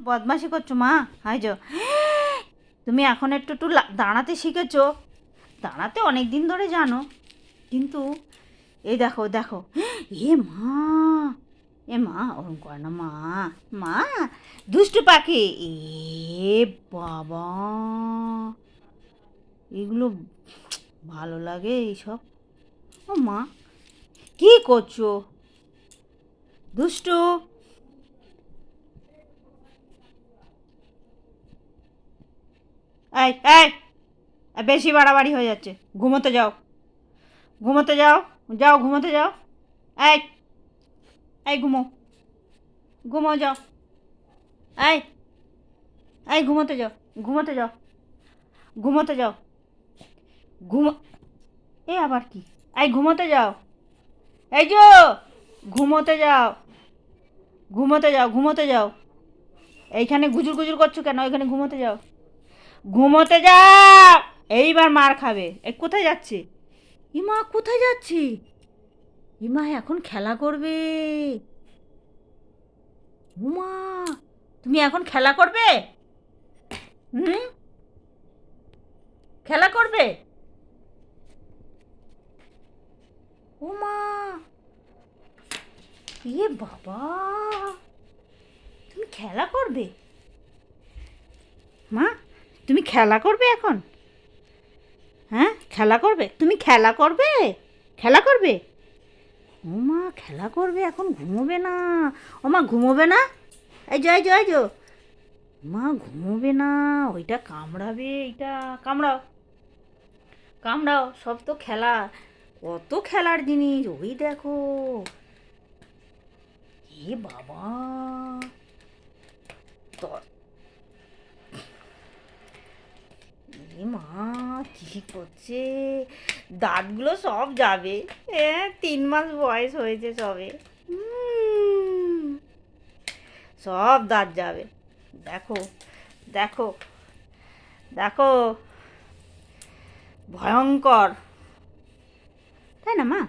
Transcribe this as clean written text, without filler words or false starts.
বদমাশি করছো মা? হাই যো, তুমি এখন একটু একটু দাঁড়াতে শিখেছো। দাঁড়াতে অনেক দিন ধরে জানো, কিন্তু এই দেখো দেখো, এ মা, এ মা ওরম করে না মা। মা, দুষ্টু পাখি। এ বাবা, এগুলো ভালো লাগে এইসব? ও মা, কি করছো দুষ্টু? এই এই, বেশি বাড়াবাড়ি হয়ে যাচ্ছে। ঘুমোতে যাও, ঘুমোতে যাও, যাও ঘুমোতে যাও। এই, এই ঘুমো, ঘুমো যাও। এই, এই ঘুমোতে যাও, ঘুমোতে যাও, ঘুমোতে যাও, ঘুমো। এ আবার কি? এই ঘুমোতে যাও, এই যো, ঘুমোতে যাও, ঘুমোতে যাও, ঘুমোতে যাও। এইখানে গুজুর গুজুর করছো কেন? ওইখানে ঘুমোতে যাও, ঘুমোতে যাও। এইবার মার খাবে। এ কোথায় যাচ্ছে? ইমা কোথায় যাচ্ছে? ইমা এখন খেলা করবে। উমা, তুমি এখন খেলা করবে? হুম, খেলা করবে? উমা, এ বাবা, তুমি খেলা করবে? মা, তুমি খেলা করবে এখন? হ্যাঁ, খেলা করবে? তুমি খেলা করবে? খেলা করবে? ও মা, খেলা করবে এখন, ঘুমোবে না? ও মা, ঘুমোবে না? এই যো, এই যো, এই যো। মা ঘুমোবে না, ওইটা কামড়াবে, এইটা কামড়াও, কামড়াও। সব তো খেলা, কত খেলার জিনিস, ওই দেখো। এ বাবা, তো এ মা, কি করছে? দাঁতগুলো সব যাবে। 3 মাস বয়স হয়েছে সবে। উম, সব দাঁত যাবে। দেখো, দেখো, দেখো, ভয়ঙ্কর, তাই না মা?